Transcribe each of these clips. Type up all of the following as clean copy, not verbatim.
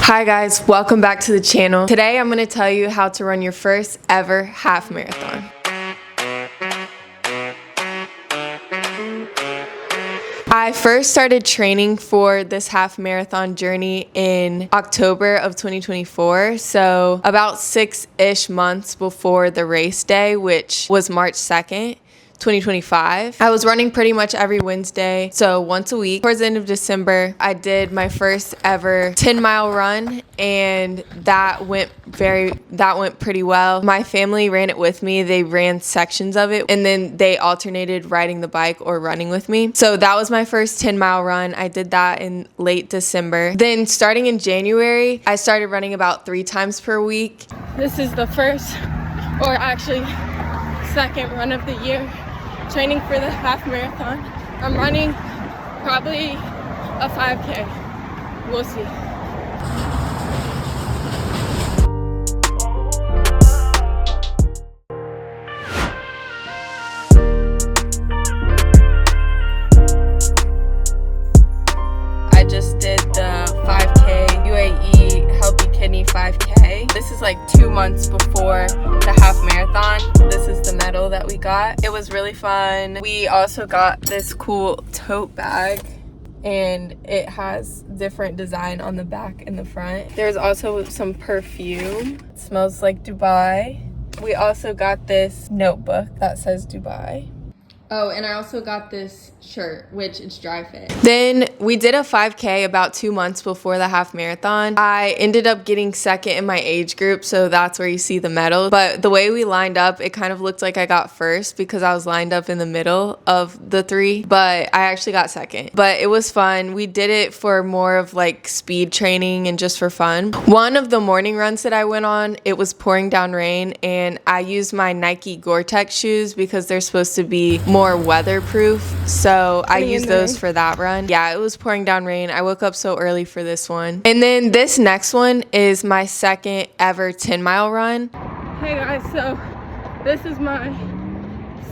Hi guys, welcome back to the channel. Today I'm going to tell you how to run your first ever half marathon. I first started training for this half marathon journey in October of 2024, so about 6-ish months before the race day, which was March 2nd. 2025. I was running pretty much every Wednesday, so once a week. Towards the end of December, I did my first ever 10-mile run, and that went pretty well. My family ran it with me. They ran sections of it, and then they alternated riding the bike or running with me. So that was my first 10-mile run. I did that in late December. Then starting in January, I started running about 3 times per week. This is the first, or actually second run of the year, training for the half marathon. I'm running probably a 5K. We'll see. I just did the 5K UAE Healthy Kidney 5K. This is like 2 months before the half marathon. This is the medal that we got. It was really fun. We also got this cool tote bag, and it has different design on the back and the front. There's also some perfume. It smells like Dubai. We also got this notebook that says Dubai. Oh, and I also got this shirt, which is dry fit. Then we did a 5K about 2 months before the half marathon. I ended up getting second in my age group, so that's where you see the medal. But the way we lined up, it kind of looked like I got first because I was lined up in the middle of the 3, but I actually got second. But it was fun. We did it for more of like speed training and just for fun. One of the morning runs that I went on, it was pouring down rain, and I used my Nike Gore-Tex shoes because they're supposed to be more weatherproof, so I used those for that run. Yeah, it was pouring down rain. I woke up so early for this one. And then this next one is my second ever 10-mile run. Hey guys, so this is my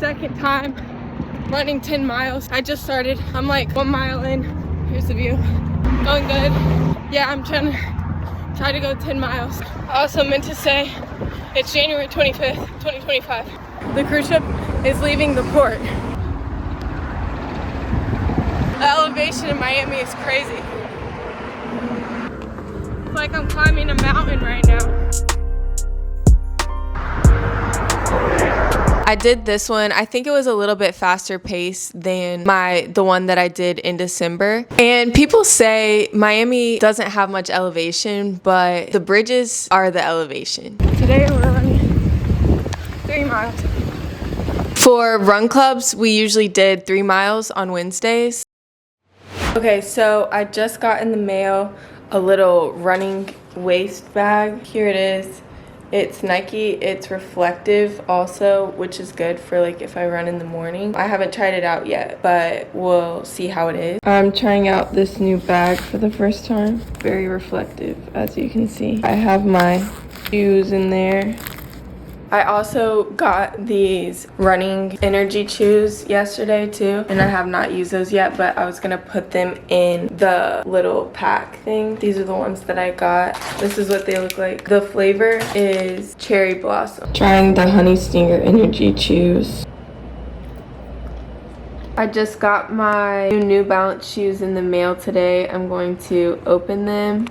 second time running 10 miles. I just started. I'm like 1 mile in. Here's the view. Going good. Yeah, I'm try to go 10 miles. I also meant to say it's January 25th, 2025. The cruise ship is leaving the port. The elevation in Miami is crazy. It's like I'm climbing a mountain right now. I did this one. I think it was a little bit faster pace than the one that I did in December. And people say Miami doesn't have much elevation, but the bridges are the elevation. Today we're running 3 miles. For run clubs, we usually did 3 miles on Wednesdays. Okay, so I just got in the mail a little running waist bag. Here it is. It's Nike. It's reflective also, which is good for like if I run in the morning. I haven't tried it out yet, but we'll see how it is. I'm trying out this new bag for the first time. Very reflective, as you can see. I have my shoes in there. I also got these running energy chews yesterday too, and I have not used those yet, but I was gonna put them in the little pack thing. These are the ones that I got. This is what they look like. The flavor is cherry blossom. Trying the honey stinger energy chews. I just got my New Balance shoes in the mail today. I'm going to open them.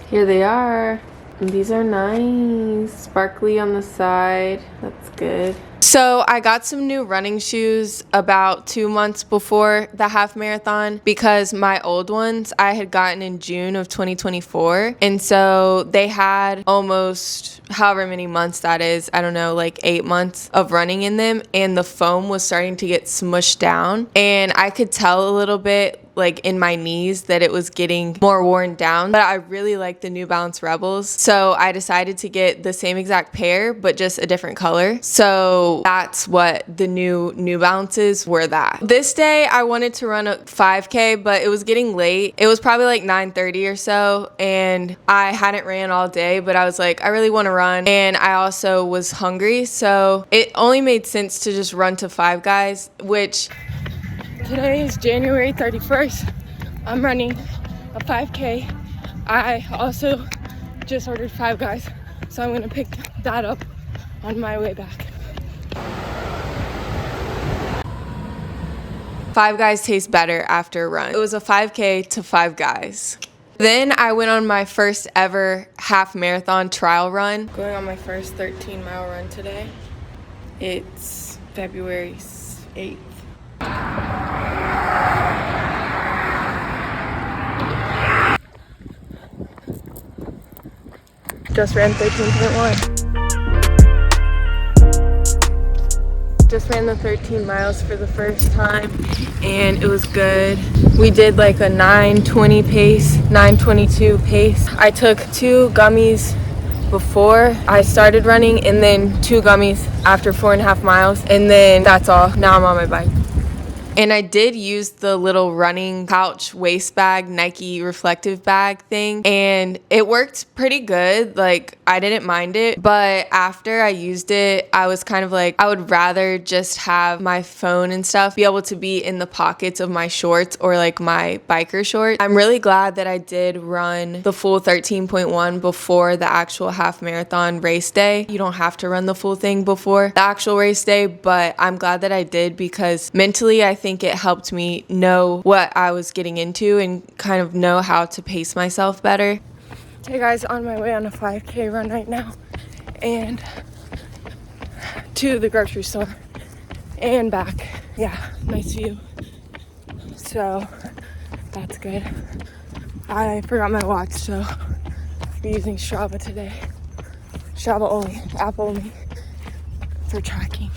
Here they are. And these are nice. Sparkly on the side. That's good. So I got some new running shoes about 2 months before the half marathon because my old ones I had gotten in June of 2024. And so they had almost however many months that is, I don't know, like 8 months of running in them. And the foam was starting to get smushed down. And I could tell a little bit like in my knees that it was getting more worn down, but I really like the New Balance Rebels, so I decided to get the same exact pair but just a different color. So So that's what the New Balances were that. This day I wanted to run a 5K, but it was getting late. It was probably like 9:30 or so, and I hadn't ran all day, but I was like, I really want to run, and I also was hungry, so it only made sense to just run to Five Guys, which today is January 31st. I'm running a 5K. I also just ordered Five Guys, so I'm gonna pick that up on my way back. Five Guys tastes better after a run. It was a 5K to Five Guys. Then I went on my first ever half marathon trial run. Going on my first 13-mile run today. It's February 8th. Just ran 13.1. Just ran the 13 miles for the first time, and it was good. We did like a 9:20 pace, 9:22 pace. I took 2 gummies before I started running, and then 2 gummies after 4.5 miles, and then that's all. Now I'm on my bike. And I did use the little running pouch waist bag, Nike reflective bag thing, and it worked pretty good. Like, I didn't mind it, but after I used it, I was kind of like, I would rather just have my phone and stuff be able to be in the pockets of my shorts or like my biker shorts. I'm really glad that I did run the full 13.1 before the actual half marathon race day. You don't have to run the full thing before the actual race day, but I'm glad that I did, because mentally I think it helped me know what I was getting into and kind of know how to pace myself better. Hey guys, on my way on a 5K run right now, and to the grocery store and back. Yeah, nice view. So that's good. I forgot my watch, so I'll be using Strava today. Strava only, app only for tracking.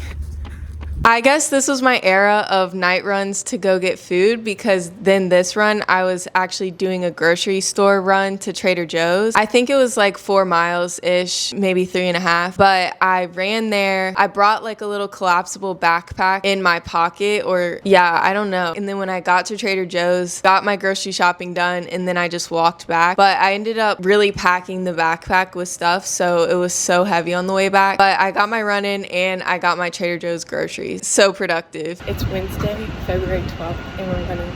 I guess this was my era of night runs to go get food, because then this run I was actually doing a grocery store run to Trader Joe's. I think it was like 4 miles-ish, maybe 3.5, but I ran there. I brought like a little collapsible backpack in my pocket, or yeah, I don't know. And then when I got to Trader Joe's, got my grocery shopping done, and then I just walked back. But I ended up really packing the backpack with stuff, so it was so heavy on the way back. But I got my run in, and I got my Trader Joe's groceries. So productive. It's Wednesday, February 12th, and we're running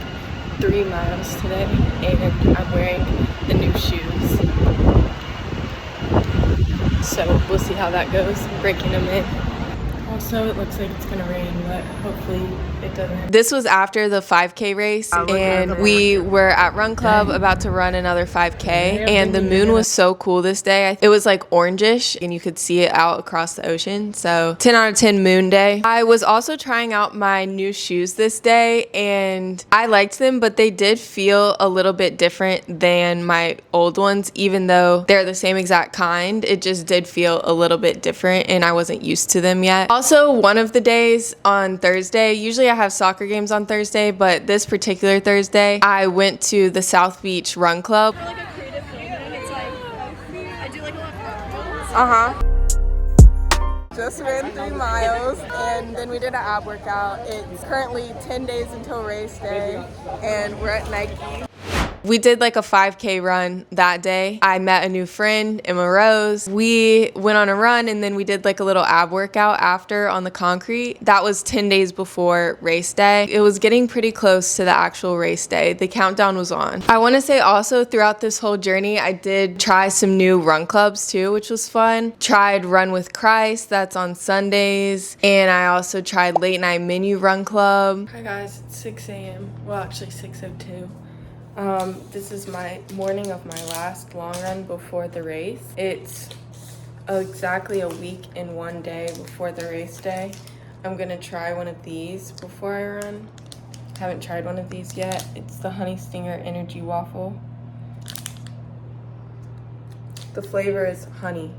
3 miles today, and I'm wearing the new shoes. So we'll see how that goes, breaking them in. Also, it looks like it's gonna rain, but hopefully it doesn't. This was after the 5K race, and we were at Run Club about to run another 5K, and the moon was so cool this day. It was like orangish, and you could see it out across the ocean. So 10 out of 10 moon day. I was also trying out my new shoes this day, and I liked them, but they did feel a little bit different than my old ones. Even though they're the same exact kind, it just did feel a little bit different, and I wasn't used to them yet. Also, one of the days on Thursday, usually I have soccer games on Thursday, but this particular Thursday, I went to the South Beach Run Club. For like a creative moment, it's like, I do like a lot of Just ran 3 miles, and then we did an ab workout. It's currently 10 days until race day, and we're at Nike. We did like a 5K run that day. I met a new friend, Emma Rose. We went on a run, and then we did like a little ab workout after on the concrete. That was 10 days before race day. It was getting pretty close to the actual race day. The countdown was on. I want to say also throughout this whole journey, I did try some new run clubs too, which was fun. Tried Run with Christ, that's on Sundays. And I also tried Late Night Menu Run Club. Hi guys, it's 6 a.m. Well, actually 6:02. This is my morning of my last long run before the race. It's exactly a week and 1 day before the race day. I'm gonna try one of these before I run. Haven't tried one of these yet. It's the Honey Stinger Energy Waffle. The flavor is honey.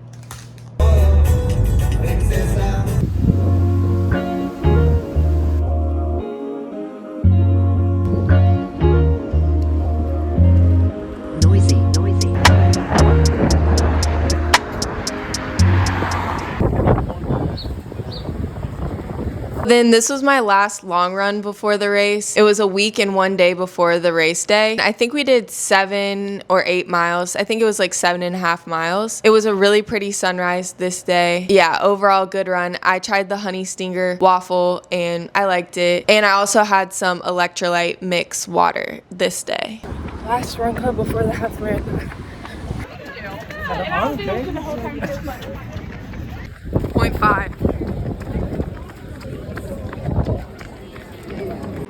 then this was my last long run before the race. It was a week and 1 day before the race day. I think we did 7 or 8 miles. I think it was like 7.5 miles. It was a really pretty sunrise this day. Yeah, overall good run. I tried the honey stinger waffle and I liked it. And I also had some electrolyte mix water this day. Last run club before the half marathon. 0.5.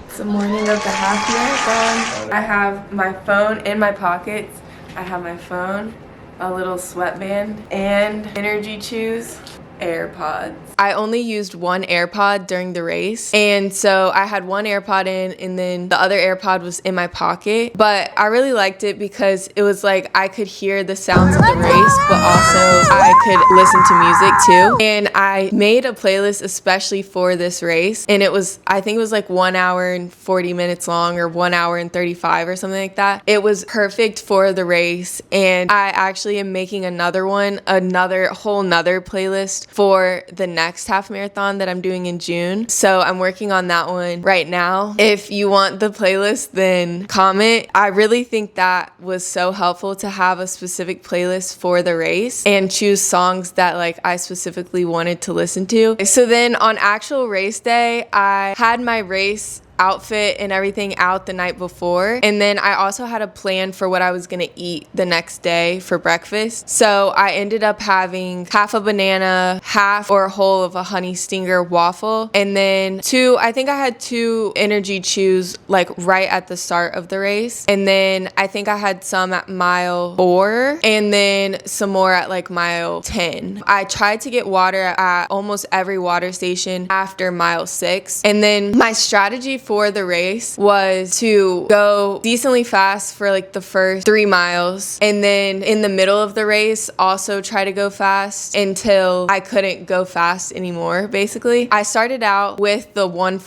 It's the morning of the half marathon. I have my phone in my pockets. I have my phone, a little sweatband, and energy chews, AirPods. I only used one AirPod during the race, and so I had one AirPod in and then the other AirPod was in my pocket, but I really liked it because it was like I could hear the sounds of the race, but also I could listen to music too. And I made a playlist especially for this race, and it was, I think it was like 1 hour and 40 minutes long or 1 hour and 35 or something like that. It was perfect for the race, and I actually am making another one, whole nother playlist for the next half marathon that I'm doing in June. So I'm working on that one right now. If you want the playlist, then comment. I really think that was so helpful to have a specific playlist for the race and choose songs that like I specifically wanted to listen to. So then on actual race day, I had my race outfit and everything out the night before, and then I also had a plan for what I was gonna eat the next day for breakfast. So I ended up having half a banana, half or a whole of a honey stinger waffle, and then I think I had 2 energy chews like right at the start of the race, and then I think I had some at mile 4 and then some more at like mile 10. I tried to get water at almost every water station after mile 6, and then my strategy for the race was to go decently fast for like the first 3 miles, and then in the middle of the race also try to go fast until I couldn't go fast anymore. Basically, I started out with the 1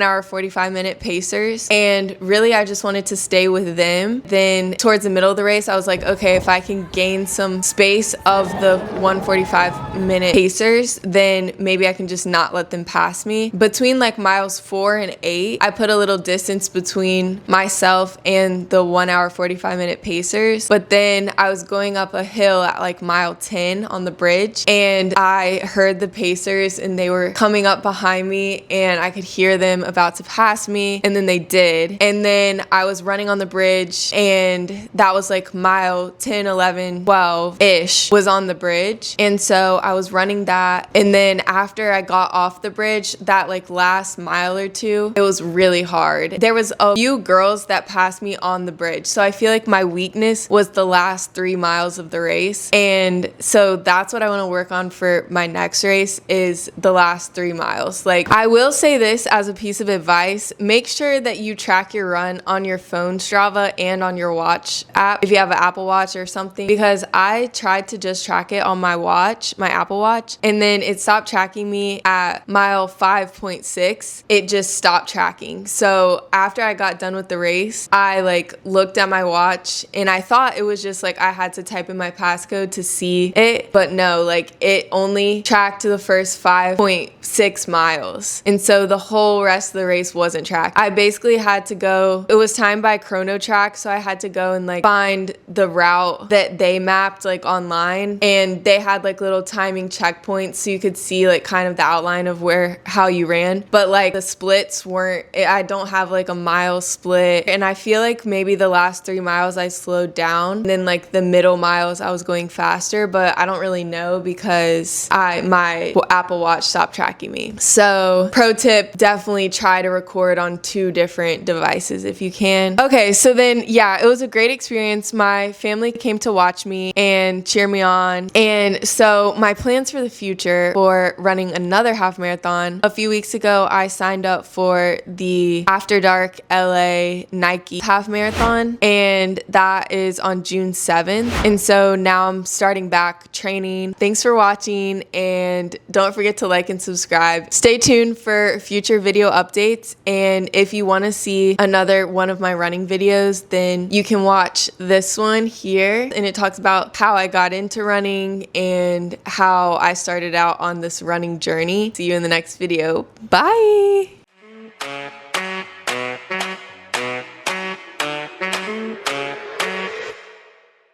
hour 45 minute pacers, and really I just wanted to stay with them. Then towards the middle of the race I was like, okay, if I can gain some space of the 1:45 minute pacers, then maybe I can just not let them pass me. Between like miles 4 and 8, I put a little distance between myself and the 1 hour 45 minute pacers, but then I was going up a hill at like mile 10 on the bridge, and I heard the pacers and they were coming up behind me, and I could hear them about to pass me, and then they did. And then I was running on the bridge, and that was like mile 10, 11, 12-ish was on the bridge, and so I was running that, and then after I got off the bridge, that like last mile or two, it was really hard. There was a few girls that passed me on the bridge, so I feel like my weakness was the last 3 miles of the race, and so that's what I want to work on for my next race, is the last 3 miles. Like, I will say this as a piece of advice: make sure that you track your run on your phone Strava and on your watch app if you have an Apple Watch or something, because I tried to just track it on my watch, my Apple Watch, and then it stopped tracking me at mile 5.6. It just stopped tracking. So after I got done with the race, I like looked at my watch, and I thought it was just like I had to type in my passcode to see it, but no, like it only tracked to the first 5.6 miles, and so the whole rest of the race wasn't tracked. I basically had to go, it was timed by Chrono Track, so I had to go and like find the route that they mapped like online, and they had like little timing checkpoints so you could see like kind of the outline of how you ran, but like the splits weren't, I don't have like a mile split, and I feel like maybe the last 3 miles I slowed down, and then like the middle miles I was going faster, but I don't really know because my Apple Watch stopped tracking me. So pro tip, definitely try to record on 2 different devices if you can. Okay, so then yeah, it was a great experience. My family came to watch me and cheer me on, and so my plans for the future for running another half marathon: a few weeks ago I signed up for the After Dark LA Nike half marathon, and that is on June 7th. And so now I'm starting back training. Thanks for watching, and don't forget to like and subscribe. Stay tuned for future video updates, and if you want to see another one of my running videos, then you can watch this one here, and it talks about how I got into running and how I started out on this running journey. See you in the next video. Bye!